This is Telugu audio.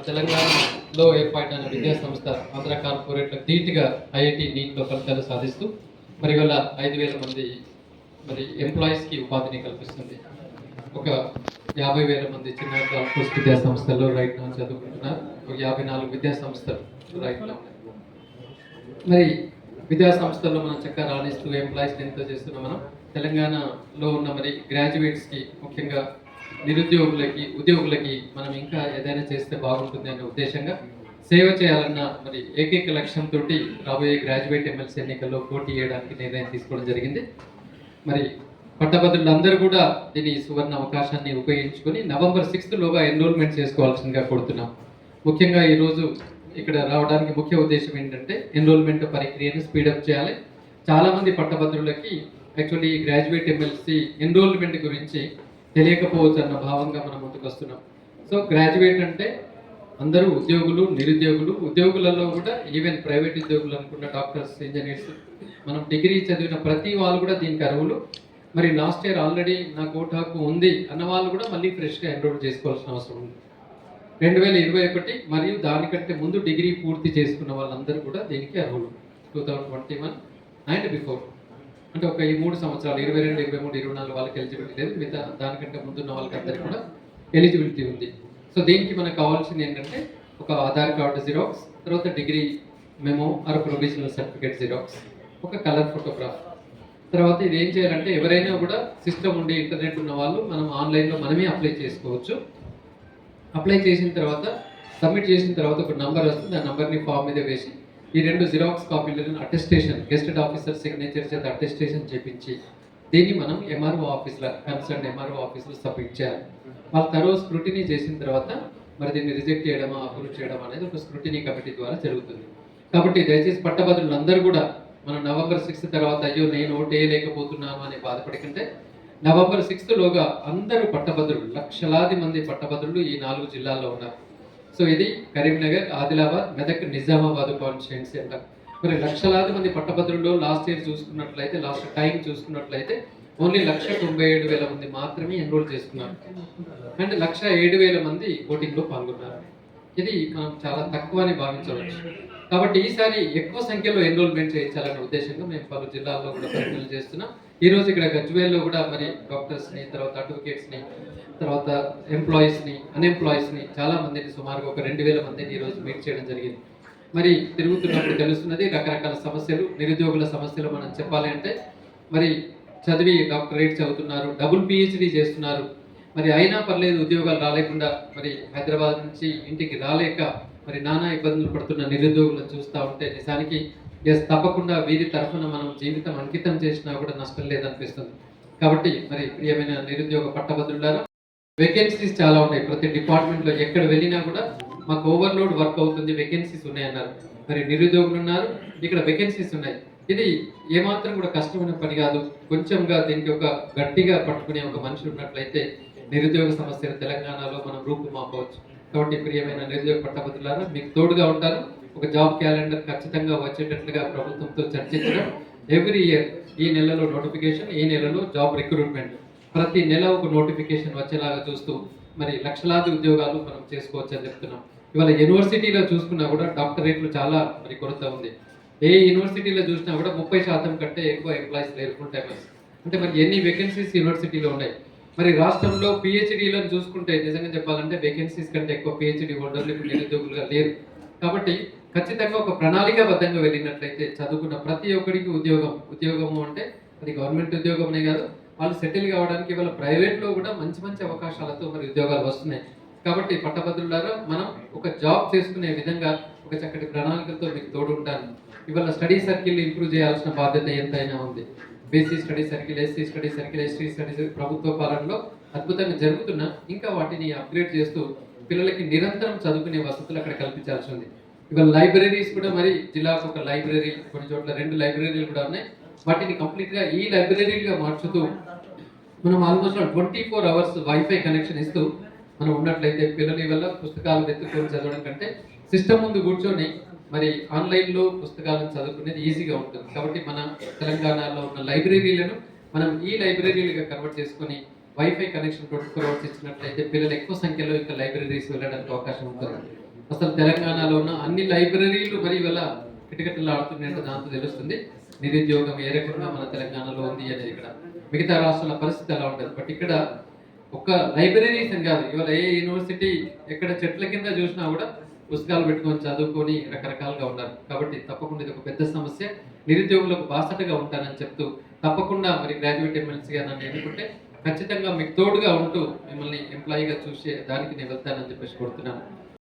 తెలంగాణలో ఏర్పాటైన విద్యా సంస్థ ఆంధ్ర కార్పొరేట్లకు ధీటుగా ఐఐటి నీట్లో ఫలితాలు సాధిస్తూ మరి ఇవాళ 5,000 మంది మరి ఎంప్లాయీస్కి ఉపాధిని కల్పిస్తుంది. ఒక 50,000 మంది చిన్న కార్పొరేట్ విద్యా సంస్థల్లో రైట్ now చదువుకుంటున్నారు. ఒక 54 విద్యా సంస్థలు రైట్ now. మరి విద్యా సంస్థల్లో మనం చక్కగా రాణిస్తూ ఎంప్లాయీస్ని ఎంతో చేస్తున్నాం. మనం తెలంగాణలో ఉన్న మరి గ్రాడ్యుయేట్స్కి, ముఖ్యంగా నిరుద్యోగులకి, ఉద్యోగులకి మనం ఇంకా ఏదైనా చేస్తే బాగుంటుంది అనే ఉద్దేశంగా సేవ చేయాలన్న మరి ఏకైక లక్ష్యంతో రాబోయే గ్రాడ్యుయేట్ ఎమ్మెల్సీ ఎన్నికల్లో పోటీ చేయడానికి నిర్ణయం తీసుకోవడం జరిగింది. మరి పట్టభద్రులందరూ కూడా దీని సువర్ణ అవకాశాన్ని ఉపయోగించుకొని November 6th లోగా ఎన్రోల్మెంట్ చేసుకోవాల్సిందిగా కోరుతున్నాం. ముఖ్యంగా ఈరోజు ఇక్కడ రావడానికి ముఖ్య ఉద్దేశం ఏంటంటే ఎన్రోల్మెంట్ ప్రక్రియను స్పీడప్ చేయాలి. చాలామంది పట్టభద్రులకి యాక్చువల్లీ గ్రాడ్యుయేట్ ఎమ్మెల్సీ ఎన్రోల్మెంట్ గురించి తెలియకపోవచ్చు అన్న భావంగా మనం ముందుకు వస్తున్నాం. సో గ్రాడ్యుయేట్ అంటే అందరూ ఉద్యోగులు, నిరుద్యోగులు, ఉద్యోగులలో కూడా ఈవెన్ ప్రైవేట్ ఉద్యోగులు అనుకున్న డాక్టర్స్, ఇంజనీర్స్, మనం డిగ్రీ చదివిన ప్రతి వాళ్ళు కూడా దీనికి అర్హులు. మరి లాస్ట్ ఇయర్ ఆల్రెడీ నాకు ఓటు హక్కు ఉంది అన్న వాళ్ళు కూడా మళ్ళీ ఫ్రెష్గా ఎన్రోల్ చేసుకోవాల్సిన అవసరం ఉంది. 2021 మరియు దానికంటే ముందు డిగ్రీ పూర్తి చేసుకున్న వాళ్ళందరూ కూడా దీనికి అర్హులు. 2021 అండ్ బిఫోర్ అంటే ఒక ఈ 3 సంవత్సరాలు 22, 23, 24 వాళ్ళకి ఎలిజిబిలిటీ లేదు. మిగతా దానికంటే ముందున్న వాళ్ళకి అందరికీ కూడా ఎలిజిబిలిటీ ఉంది. సో దీనికి మనకు కావాల్సింది ఏంటంటే ఒక ఆధార్ కార్డు జిరాక్స్, తర్వాత degree memo or provisional certificate xerox, ఒక కలర్ ఫోటోగ్రాఫ్. తర్వాత ఇది ఏం చేయాలంటే ఎవరైనా కూడా సిస్టమ్ ఉండి ఇంటర్నెట్ ఉన్న వాళ్ళు మనం ఆన్లైన్లో మనమే అప్లై చేసుకోవచ్చు. అప్లై చేసిన తర్వాత సబ్మిట్ చేసిన తర్వాత ఒక నంబర్ వస్తుంది. ఆ నెంబర్ని ఫామ్ మీద వేసి ఈ 2 జిరాక్స్ కాపీలను అటెస్టేషన్, గెస్టెడ్ ఆఫీసర్ సిగ్నేచర్ చేత అటెస్టేషన్ చేపించి దీన్ని మనం ఎంఆర్ఓ ఆఫీస్లో, కన్సర్న్ ఎంఆర్ఓ ఆఫీస్లో సబ్మిట్ చేయాలి. వాళ్ళ తర్వాత స్క్రూటినీ చేసిన తర్వాత మరి దీన్ని రిజెక్ట్ చేయడమా, అప్రూవ్ చేయడం అనేది ఒక స్క్రూటినీ కమిటీ ద్వారా జరుగుతుంది. కాబట్టి దయచేసి పట్టభద్రులందరూ కూడా మనం November 6th తర్వాత అయ్యో నేను ఓటు వేయలేకపోతున్నాను అని బాధపడకంటే November 6th లోగా అందరూ పట్టభద్రులు, లక్షలాది మంది పట్టభద్రులు ఈ 4 జిల్లాల్లో ఉన్నారు. సో ఇది కరీంనగర్, ఆదిలాబాద్, మెదక్, నిజామాబాద్ కాన్స్టిట్యుయెన్సీ అంటారు. మరి లక్షలాది మంది పట్టభద్రుల్లో లాస్ట్ ఇయర్ చూసుకున్నట్లయితే, లాస్ట్ టైం చూసుకున్నట్లయితే ఓన్లీ 1,97,000 మంది మాత్రమే ఎన్రోల్ చేసుకున్నారు. అండ్ 107,000 మంది ఓటింగ్లో పాల్గొన్నారు. ఇది మనం చాలా తక్కువ అని భావించవచ్చు. కాబట్టి ఈసారి ఎక్కువ సంఖ్యలో ఎన్రోల్మెంట్ చేయించాలనే ఉద్దేశంగా మేము పలు జిల్లాల్లో కూడా ప్రయత్నాలు చేస్తున్నాం. ఈరోజు ఇక్కడ గజ్వేల్లో కూడా మరి డాక్టర్స్ని, తర్వాత అడ్వకేట్స్ని, తర్వాత ఎంప్లాయీస్ని, అన్ఎంప్లాయీస్ని చాలా మందిని, సుమారుగా ఒక 2,000 మందిని ఈరోజు మీట్ చేయడం జరిగింది. మరి తిరుగుతున్నప్పుడు తెలుస్తున్నది రకరకాల సమస్యలు, నిరుద్యోగుల సమస్యలు మనం చెప్పాలి అంటే మరి చదివి డాక్టరేట్ చదువుతున్నారు, డబుల్ PhD చేస్తున్నారు, మరి అయినా పర్లేదు ఉద్యోగాలు రాలేకుండా మరి హైదరాబాద్ నుంచి ఇంటికి రాలేక మరి నానా ఇబ్బందులు పడుతున్న నిరుద్యోగులను చూస్తూ ఉంటే నిజానికి తప్పకుండా వీరి తరఫున మనం జీవితం అంకితం చేసినా కూడా నష్టం లేదనిపిస్తుంది. కాబట్టి మరి ప్రియమైన నిరుద్యోగ పట్టభద్రులారా, వేకెన్సీస్ చాలా ఉన్నాయి ప్రతి డిపార్ట్మెంట్లో. ఎక్కడ వెళ్ళినా కూడా మాకు ఓవర్లోడ్ వర్క్ అవుతుంది, వేకెన్సీస్ ఉన్నాయన్నారు. మరి నిరుద్యోగులు ఉన్నారు, ఇక్కడ వేకెన్సీస్ ఉన్నాయి. ఇది ఏమాత్రం కూడా కష్టమైన పని కాదు. కొంచెంగా దీనికి ఒక గట్టిగా పట్టుకునే ఒక మనిషి ఉన్నట్లయితే నిరుద్యోగ సమస్యలు తెలంగాణలో మనం రూపుమాపవచ్చు. కాబట్టి ప్రియమైన నిరుద్యోగ పట్టభద్రులారా, మీకు తోడుగా ఉంటారు. ఒక జాబ్ క్యాలెండర్ ఖచ్చితంగా వచ్చేటట్లుగా ప్రభుత్వంతో చర్చించడం, ఎవ్రీ ఇయర్ ఈ నెలలో నోటిఫికేషన్, ఈ నెలలో జాబ్ రిక్రూట్మెంట్, ప్రతి నెల ఒక నోటిఫికేషన్ వచ్చేలాగా చూస్తూ మరి లక్షలాది ఉద్యోగాలు మనం చేసుకోవచ్చు అని చెప్తున్నాం. ఇవాళ యూనివర్సిటీలో చూసుకున్నా కూడా డాక్టరేట్లు చాలా మరి కొరత ఉంది. ఏ యూనివర్సిటీలో చూసినా కూడా 30% కంటే ఎక్కువ ఎంప్లాయీస్ లేరు, ఫుల్ టైమర్స్. అంటే మరి ఎన్ని వేకెన్సీస్ యూనివర్సిటీలో ఉన్నాయి. మరి రాష్ట్రంలో PhDలను చూసుకుంటే నిజంగా చెప్పాలంటే వేకెన్సీస్ కంటే ఎక్కువ PhD హోల్డర్లు ఇప్పుడు నిరుద్యోగులుగా లేరు. కాబట్టి ఖచ్చితంగా ఒక ప్రణాళికాబద్ధంగా వెళ్ళినట్లయితే చదువుకున్న ప్రతి ఒక్కరికి ఉద్యోగము అంటే అది గవర్నమెంట్ ఉద్యోగమే కాదు, వాళ్ళు సెటిల్ కావడానికి ఇవాళ ప్రైవేట్లో కూడా మంచి మంచి అవకాశాలతో మరి ఉద్యోగాలు వస్తున్నాయి. కాబట్టి పట్టభద్రులారా, మనం ఒక జాబ్ చేసుకునే విధంగా ఒక చక్కటి ప్రణాళికలతో మీకు తోడు ఉంటాను. ఇవాళ స్టడీ సర్కిల్ ఇంప్రూవ్ చేయాల్సిన బాధ్యత ఎంతైనా ఉంది. BC study circle, SC study circle, ST study circle ప్రభుత్వ పాలనలో అద్భుతంగా జరుగుతున్నా ఇంకా వాటిని అప్గ్రేడ్ చేస్తూ పిల్లలకి నిరంతరం చదువుకునే వసతులు అక్కడ కల్పించాల్సి ఉంది. ఇవాళ లైబ్రరీస్ కూడా మరి జిల్లాకు ఒక లైబ్రరీ, కొన్ని చోట్ల 2 లైబ్రరీలు కూడా ఉన్నాయి. వాటిని కంప్లీట్గా ఈ లైబ్రరీగా మార్చుతూ మనం ఆల్మోస్ట్ 24 hours వైఫై కనెక్షన్ ఇస్తూ మనం ఉన్నట్లయితే పిల్లలు వల్ల పుస్తకాలు వెతుక్కొని చదవడం కంటే సిస్టమ్ ముందు కూర్చొని మరి ఆన్లైన్లో పుస్తకాలను చదువుకునేది ఈజీగా ఉంటుంది. కాబట్టి మన తెలంగాణలో ఉన్న లైబ్రరీలను మనం ఈ లైబ్రరీలుగా కన్వర్ట్ చేసుకొని వైఫై కనెక్షన్ 24 hours ఇచ్చినట్లయితే పిల్లలు ఎక్కువ సంఖ్యలో ఇంకా లైబ్రరీస్ వెళ్ళడానికి అవకాశం ఉంటుంది. అసలు తెలంగాణలో ఉన్న అన్ని లైబ్రరీలు మరి ఇవాళ కిటకిటలు ఆడుతున్నాయంటే దాంతో తెలుస్తుంది నిరుద్యోగం ఏ రకంగా మన తెలంగాణలో ఉంది అనేది. ఇక్కడ మిగతా రాష్ట్రాల పరిస్థితి ఎలా ఉంటుంది, బట్ ఇక్కడ ఒక్క లైబ్రరీస్ అని కాదు, ఇవాళ ఏ యూనివర్సిటీ ఎక్కడ చెట్ల కింద చూసినా కూడా పుస్తకాలు పెట్టుకొని చదువుకొని రకరకాలుగా ఉన్నారు. కాబట్టి తప్పకుండా ఇది ఒక పెద్ద సమస్య, నిరుద్యోగులకు బాసటగా ఉంటానని చెప్తూ తప్పకుండా మరి గ్రాడ్యుయేట్ ఎమ్మెల్సీగా నన్ను ఎన్నుకుంటే ఖచ్చితంగా మీకు తోడుగా ఉంటూ మిమ్మల్ని ఎంప్లాయీగా చూసే దానికి నేను వెళ్తానని చెప్పేసి కోరుతున్నాను.